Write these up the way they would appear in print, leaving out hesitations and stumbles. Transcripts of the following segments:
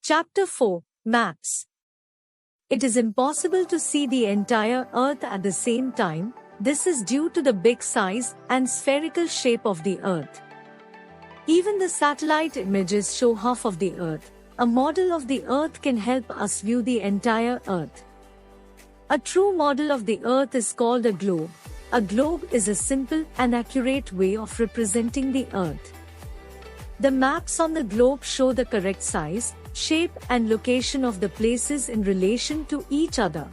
Chapter 4: Maps. It is impossible to see the entire Earth at the same time. This is due to the big size and spherical shape of the Earth. Even the satellite images show half of the Earth. A model of the Earth can help us view the entire Earth. A true model of the Earth is called a globe. A globe is a simple and accurate way of representing the Earth. The maps on the globe show the correct size, shape and location of the places in relation to each other.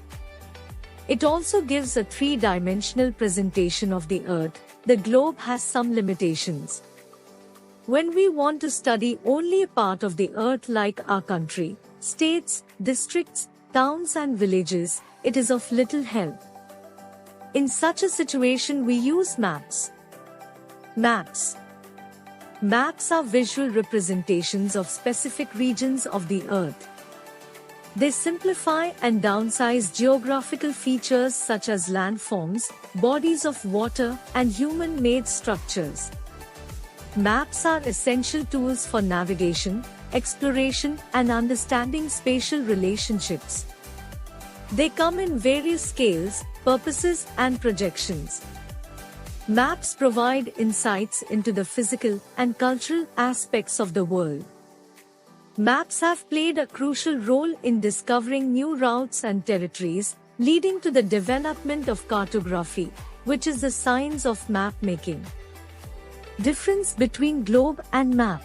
It also gives a three-dimensional presentation of the Earth. The globe has some limitations. When we want to study only a part of the Earth like our country, states, districts, towns and villages, it is of little help. In such a situation we use maps. Maps. Maps are visual representations of specific regions of the Earth. They simplify and downsize geographical features such as landforms, bodies of water, and human-made structures. Maps are essential tools for navigation, exploration, and understanding spatial relationships. They come in various scales, purposes, and projections. Maps provide insights into the physical and cultural aspects of the world. Maps have played a crucial role in discovering new routes and territories, leading to the development of cartography, which is the science of map making. Difference between globe and map.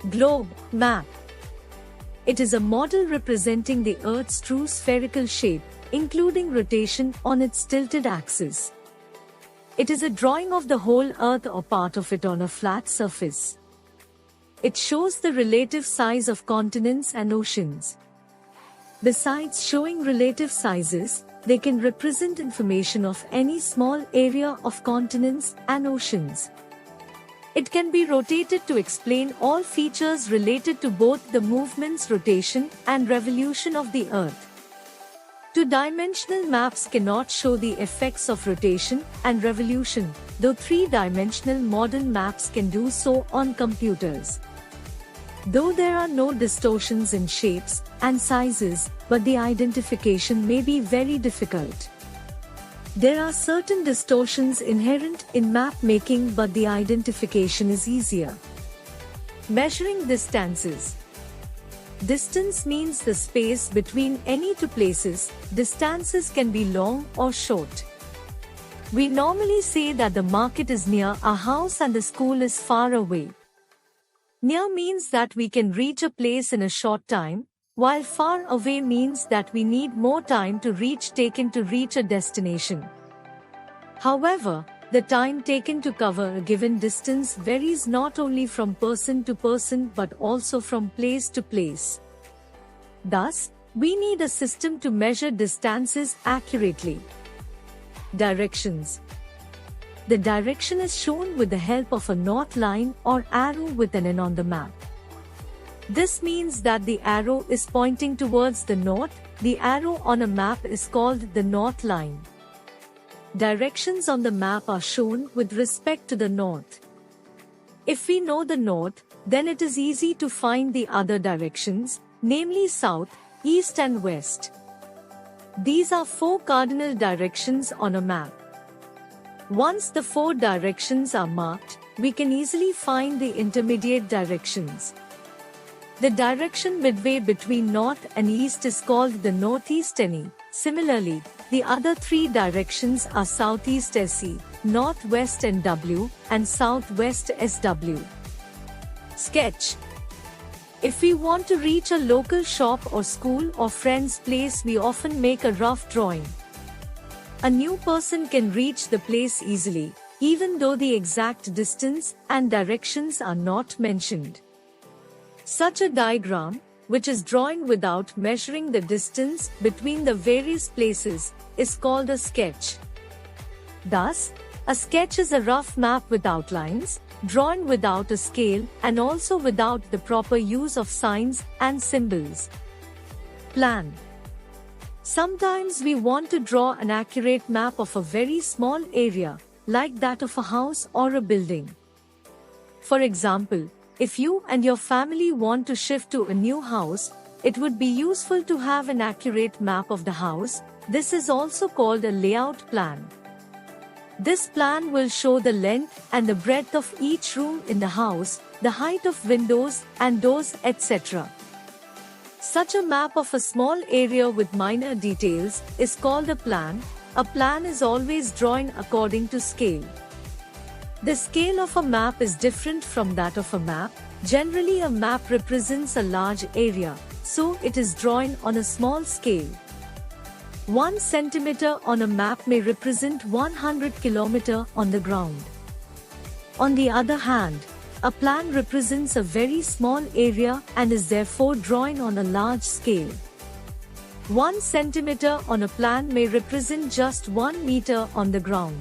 Globe, map. It is a model representing the Earth's true spherical shape, including rotation on its tilted axis. It is a drawing of the whole Earth or part of it on a flat surface. It shows the relative size of continents and oceans. Besides showing relative sizes, they can represent information of any small area of continents and oceans. It can be rotated to explain all features related to both the movement's rotation and revolution of the Earth. Two-dimensional maps cannot show the effects of rotation and revolution, though three-dimensional modern maps can do so on computers. Though there are no distortions in shapes and sizes, but the identification may be very difficult. There are certain distortions inherent in map making, but the identification is easier. Measuring distances. Distance means the space between any two places. Distances can be long or short. We normally say that the market is near our house and the school is far away. Near means that we can reach a place in a short time, while far away means that we need more time to reach a destination. However, the time taken to cover a given distance varies not only from person to person but also from place to place. Thus, we need a system to measure distances accurately. Directions. The direction is shown with the help of a north line or arrow with an N on the map. This means that the arrow is pointing towards the north. The arrow on a map is called the north line. Directions on the map are shown with respect to the north. If we know the north, then it is easy to find the other directions, namely south, east and west. These are four cardinal directions on a map. Once the four directions are marked, we can easily find the intermediate directions. The direction midway between north and east is called the northeast NE. Similarly, the other three directions are southeast SE, northwest NW, and southwest SW. Sketch. If we want to reach a local shop or school or friend's place, we often make a rough drawing. A new person can reach the place easily, even though the exact distance and directions are not mentioned. Such a diagram, which is drawing without measuring the distance between the various places, is called a sketch. Thus, a sketch is a rough map with outlines, drawn without a scale and also without the proper use of signs and symbols. Plan. Sometimes we want to draw an accurate map of a very small area, like that of a house or a building. For example, If you and your family want to shift to a new house, it would be useful to have an accurate map of the house. This is also called a layout plan. This plan will show the length and the breadth of each room in the house, the height of windows and doors, etc. Such a map of a small area with minor details is called a plan. A plan is always drawn according to scale. The scale of a map is different from that of a map. Generally, a map represents a large area, so it is drawn on a small scale. 1 centimeter on a map may represent 100 kilometers on the ground. On the other hand, a plan represents a very small area and is therefore drawn on a large scale. 1 centimeter on a plan may represent just 1 meter on the ground.